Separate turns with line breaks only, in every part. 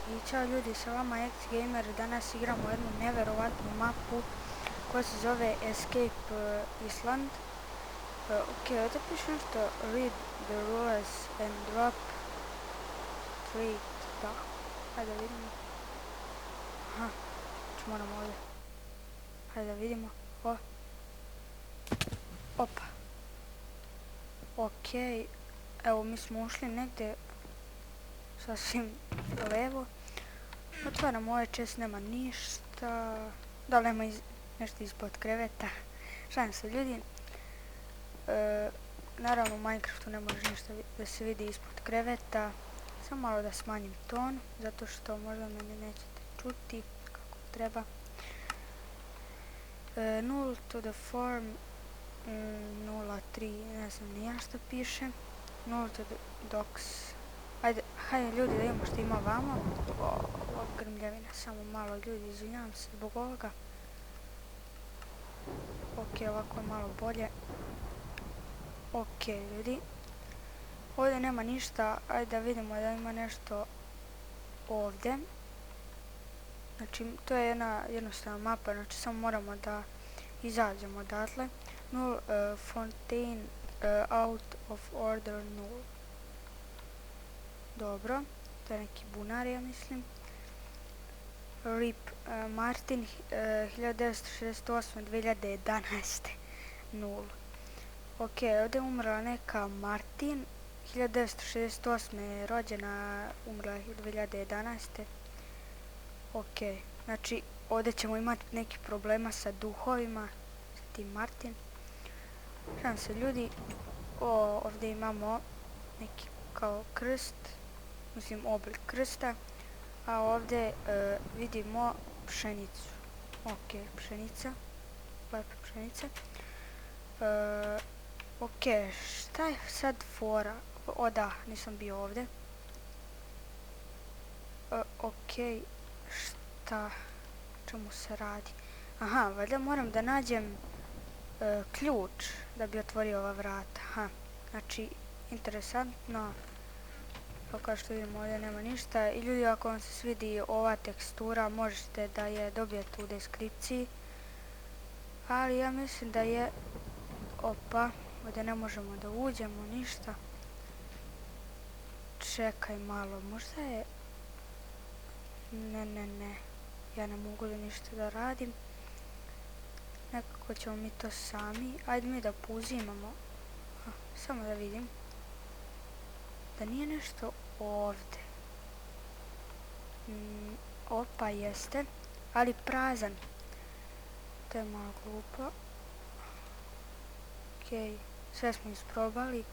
I ćao ljudi, sa vama X-Gamer. Danas igramo jednu neverovatnu mapu koja se zove Escape Island. Ok, ovdje piše nešto read the rules and drop treat. Da, hajde da vidimo. Aha, moramo ovdje. Hajde da vidimo. Opa. Ok, evo mi smo ušli negdje sasvim levo. Otvaram ovaj chest, nema ništa. Da li nema nešto ispod kreveta? Šalim se ljudi. Naravno u Minecraftu ne može ništa da se vidi ispod kreveta. Samo malo da smanjim ton, zato što možda mene nećete čuti kako treba. Null to the farm, 0.3, ne znam nija što piše. Null to the docks. Hajde ljudi da vidimo što ima vamo. Ova grmljavina, samo malo ljudi, izvinjavam se zbog ovoga. Ok, ovako je malo bolje. Ok ljudi, ovdje nema ništa, ajde da vidimo da ima nešto ovdje. Znači to je jedna jednostavna mapa, znači samo moramo da izađemo odatle. Null fontaine out of order null. Dobro, to je neki bunar, ja mislim. RIP Martin 1968-2011 0. Ok, ovdje je umrla neka Martin 1968 je rođena, umrla 2011. Ok, znači ovdje ćemo imati neki problema sa duhovima, sa tim Martin. Šalim se ljudi, ovdje imamo neki kao krst, mislim oblik krsta, a ovdje vidimo pšenicu. Ok, pšenica, lepa pšenica. Ok, šta je sad fora? O da, nisam bio ovdje. Ok, šta, čemu se radi? Aha, valjda moram da nađem ključ da bi otvorio ova vrata. Aha, znači, interesantno. Kao što vidimo, ovdje nema ništa. I ljudi, ako vam se svidi ova tekstura, možete da je dobijete u deskripciji. Ali ja mislim da je... Opa, ovdje ne možemo da uđemo, ništa. Čekaj malo, možda je... Ne. Ja ne mogu da ništa da radim. Nekako ćemo mi to sami. Ajde mi da pozimamo. Samo da vidim. Da nije nešto ovdje. Opa, jeste. Ali prazan. To je malo glupo. Ok, sve smo isprobali.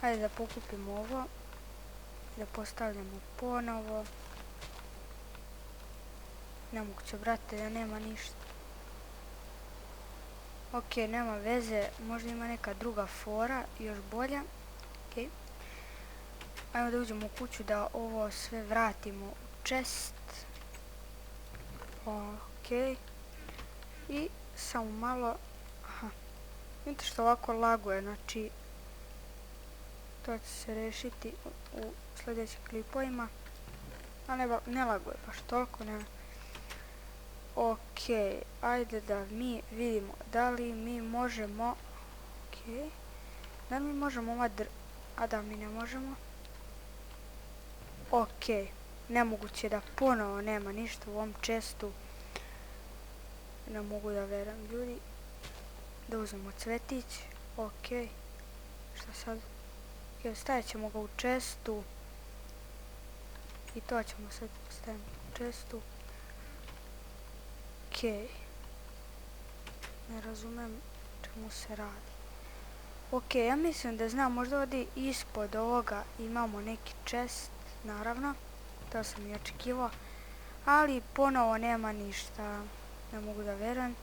Hajde da pokupimo ovo. Da postavljamo ponovo. Nemoguće, brate, da nema ništa. Ok, nema veze, možda ima neka druga fora, još bolja. Ok. Ajmo da uđemo u kuću da ovo sve vratimo u chest. Ok. I samo malo... Aha. Vidite što ovako laguje, znači... To će se rešiti u sljedećim klipovima. Ali ne laguje baš toliko, ne. Ok, ajde da mi vidimo da li mi možemo... Ok. Da li mi možemo ova a da, mi ne možemo. Ok, nemoguće da ponovo nema ništa u ovom chestu. Ne mogu da verujem ljudi. Da uzmemo cvetić. Ok. Šta sad? Ok, stavit ćemo ga u chestu. I to ćemo sad staviti u chestu. Ok. Ne razumem čemu se radi. Ok, ja mislim da znam, možda ovdje ispod ovoga imamo neki chest, naravno. To sam i očekivao. Ali ponovo nema ništa. Ne mogu da verujem.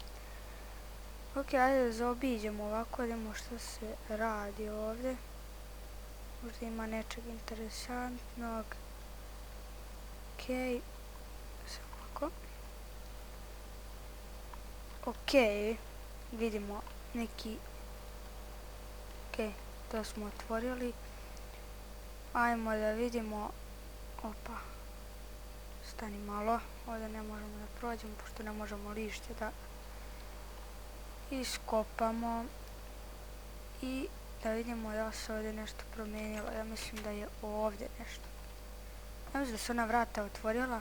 Ok, ajde da zaobiđemo ovako, da vidimo što se radi ovdje. Možda ima nečeg interesantnog. Ok. Samo ovako. Ok, vidimo neki... Ok, to smo otvorili. Ajmo da vidimo... Opa. Stani malo, ovdje ne možemo da prođemo, pošto ne možemo lišće da iskopamo. I da vidimo da se ovdje nešto promijenilo. Ja mislim da je ovdje nešto. Ja mislim da se ona vrata otvorila.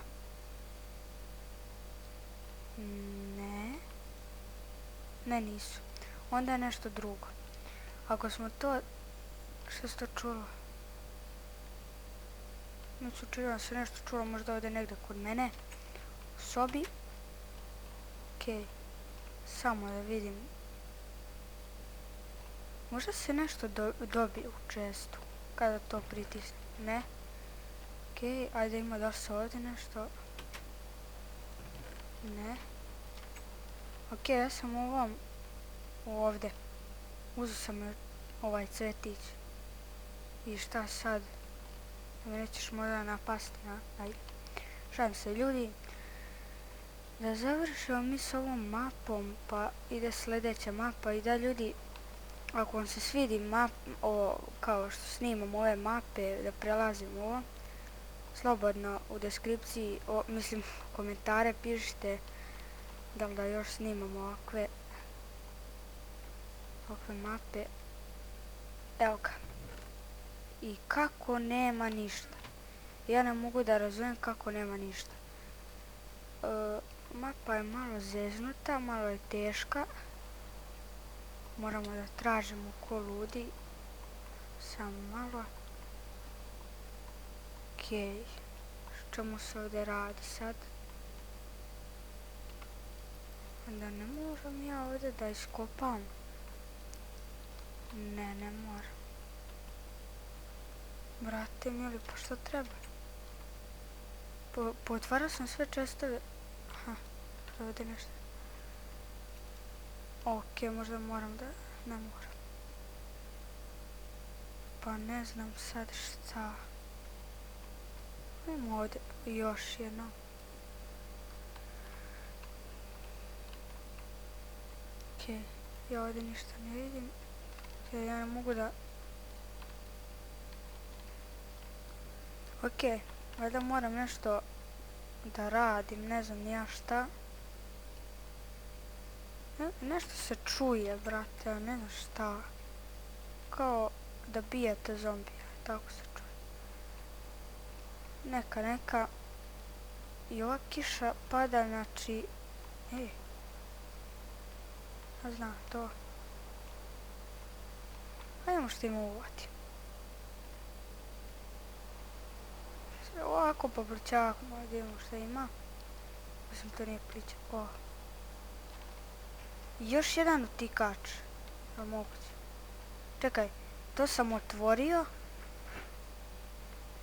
Ne. Ne, nisu. Onda je nešto drugo. Ako smo to... Što se to čulo? Mi su čulo da se nešto čulo možda ovdje negdje kod mene. U sobi. Okej. Samo da vidim. Možda se nešto dobije u čestu. Kada to pritisnem. Ne. Okej, ajde ima da se ovdje nešto. Ne. Okej, ja sam u ovom. Ovdje. Uzeo sam ovaj cvetić. I šta sad? Da me nećeš možda napasti, a? Ajde. Šalim se, ljudi. Da završimo mi s ovom mapom, pa ide sljedeća mapa i da ljudi, ako vam se svidi kao što snimam ove mape, da prelazim ovo, slobodno u deskripciji, mislim komentare pišite da li da još snimamo ovakve mape. Evo ga. I kako nema ništa. Ja ne mogu da razumijem kako nema ništa. Mapa je malo zeznuta, malo je teška. Moramo da tražimo ko ludi. Samo malo. Okej. Čemu se ovdje radi sad? Onda ne moram ja ovdje da iskopam. Ne moram. Brate mili, pa što treba? Potvarao sam sve čestove. Aha, ovdje nešto. Okej, možda moram da... Ne moram. Pa ne znam sad šta. Imamo ovdje još jedno. Okej, ja ovdje ništa ne vidim. Ja ne mogu da... Okej, valjda moram nešto da radim, ne znam ja šta. Nešto se čuje, brate, a ne znam šta. Kao da bijete zombija, tako se čuje. Neka. I ova kiša pada, znači... Ja znam to. Hajdemo što ima uvati. Ovako pobrčavamo, da vidimo što ima. Mislim, to nije priča. Još jedan utikač. Je li moguće? Čekaj, to sam otvorio.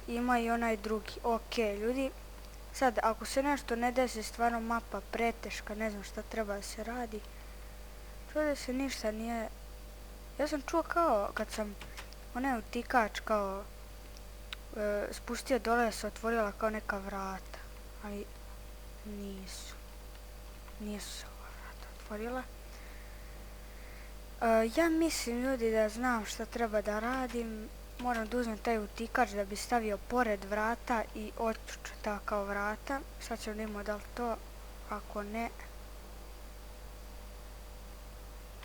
Ima i onaj drugi. Okej, ljudi. Sad, ako se nešto ne desi, stvarno mapa preteška, ne znam šta treba da se radi. Čuo da se ništa nije... Ja sam čuo kao, kad sam onaj utikač kao... spustio dole, da se otvorila kao neka vrata. Ali nisu. Nisu se ova vrata otvorila. Ja mislim, ljudi, da znam šta treba da radim. Moram da uzmem taj utikač da bi stavio pored vrata i otključa kao vrata. Sad ćemo da vidimo da li to, ako ne,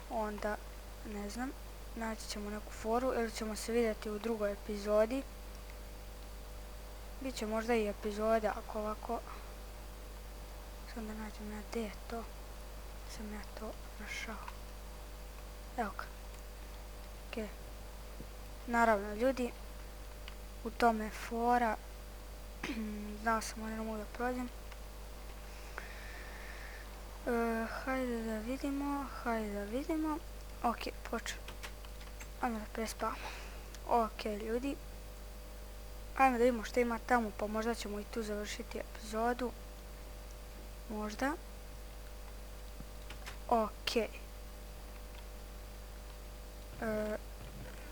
onda ne znam, naći ćemo neku foru ili ćemo se vidjeti u drugoj epizodi. Biće možda i epizoda ako ovako. Sad da nađem ja gdje je to. Sam ja to našao. Evo ga. Okej. Naravno, ljudi, u tome fora. Znao sam, ali ne mogu da prođem. Hajde da vidimo. Okej, počeo. Ajmo da prespavamo. Okej, ljudi. Ajmo da vidimo što ima tamo, pa možda ćemo i tu završiti epizodu. Možda. Okej.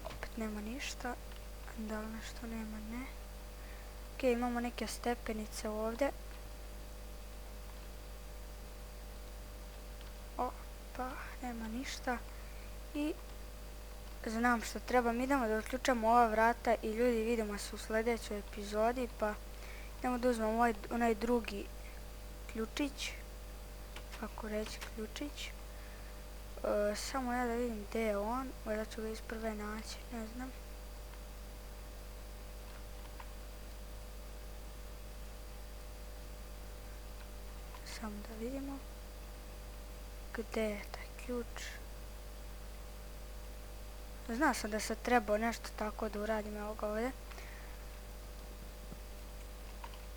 Opet nema ništa. Da li nešto nema? Ne. Okej, imamo neke stepenice ovdje. Opa, nema ništa. I znam što trebam. Idemo da otključamo ova vrata i ljudi, vidimo se u sljedećoj epizodi, pa Idemo da uzmemo onaj drugi ključić. Kako reći ključić. Samo ja da vidim gdje je on. Da ću ga iz prve naći, ne znam. Samo da vidimo. Gdje je taj ključ? Znao sam da se trebao nešto tako da uradim, evo ga ovdje.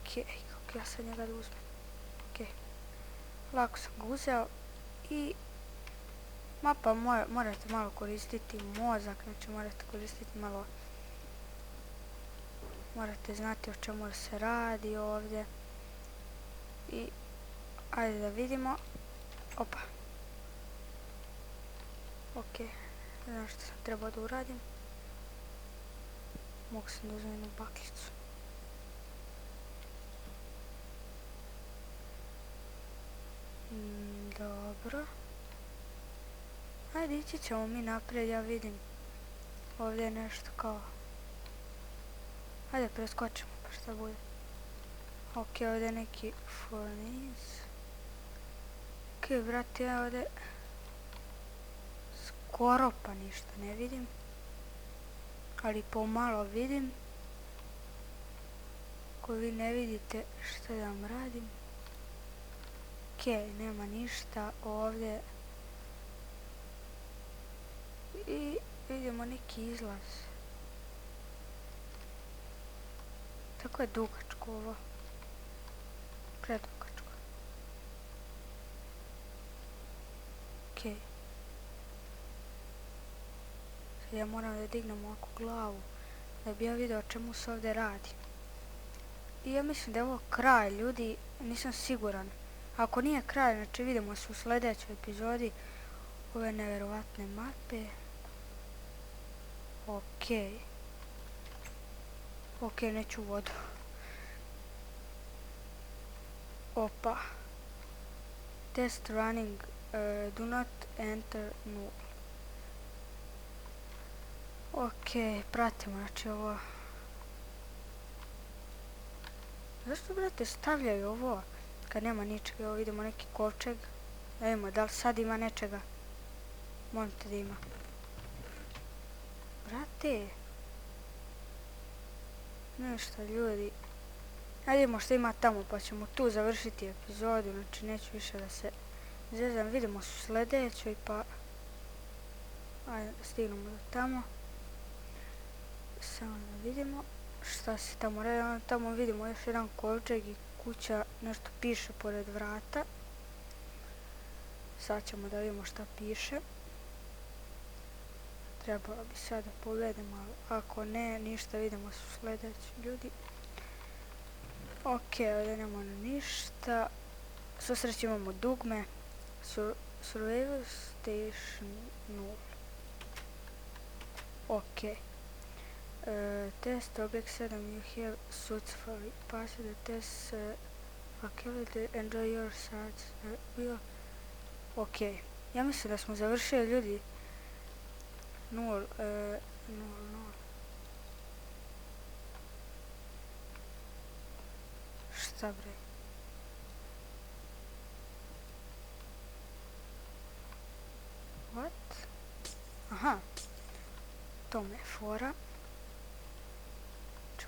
Okej, kako ja sad njega da uzmem. Okej. Lako sam ga uzeo i mapa morate malo koristiti mozak, znači morate koristiti malo, morate znati o čemu se radi ovdje. I ajde da vidimo. Opa. Ok, ne znam što sam trebao da uradim. Mogu sam da uzmem jednu bakljicu. Dobro. Ajde, ići ćemo mi naprijed, ja vidim. Ovdje je nešto kao... Ajde, preskočimo pa šta bude. Ok, ovdje je neki furnace. Ok, brate, ja ovdje... Skoro pa ništa ne vidim. Ali pomalo vidim. Ako vi ne vidite što da vam radim. Ok, nema ništa ovdje. I vidimo neki izlaz. Tako je dugačko ovo. Predugačko. Ok. Sad ja moram da dignem ovako glavu da bi ja vidio o čemu se ovdje radi. I ja mislim da je ovo kraj, ljudi, nisam siguran. Ako nije kraj, znači vidimo se u sljedećoj epizodi ove nevjerovatne mape. Ok. Ok, neću vodu. Opa. Test running. Do not enter null. Ok, pratimo, znači ovo. Zašto, brate, stavljaju ovo kad nema ničega? Evo vidimo neki kovčeg. Da vidimo, da li sad ima nečega? Možete da ima. Brate. Nešto, ljudi. Ajde vidimo što ima tamo, pa ćemo tu završiti epizodu. Znači, neću više da se zezam. Vidimo se u sljedećoj, pa... Ajde, stignemo do tamo. Samo da vidimo šta se tamo radi. Tamo vidimo još jedan kovčeg i kuća, nešto piše pored vrata. Sad ćemo da vidimo šta piše. Trebalo bi sad da pogledamo, ali ako ne, ništa, vidimo se u sljedeći, ljudi. Ok, ovdje nemamo ništa. Susreći imamo dugme. Survival Station 0. Ok. Test object 7, you have successfully passed the test. Faculty, enjoy your search. Ok. Ja mislim da smo završili, ljudi. 0. Šta bre? What? Aha. To me je fora.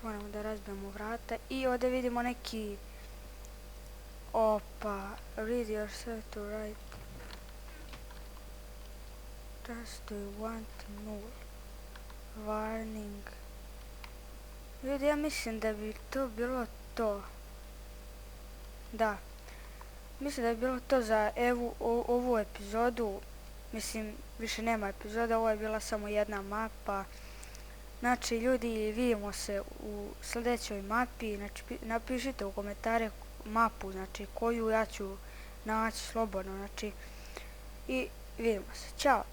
Moramo da razbijemo vrata i ovdje vidimo neki... Opa. Read yourself to write. Just do you want null. Warning. Ljudi, ja mislim da bi to bilo to. Da. Mislim da bi bilo to za ovu epizodu. Mislim, više nema epizoda, ovo je bila samo jedna mapa. Znači, ljudi, vidimo se u sljedećoj mapi. Znači, napišite u komentare mapu, znači, koju ja ću naći slobodno, znači, i vidimo se. Ćao!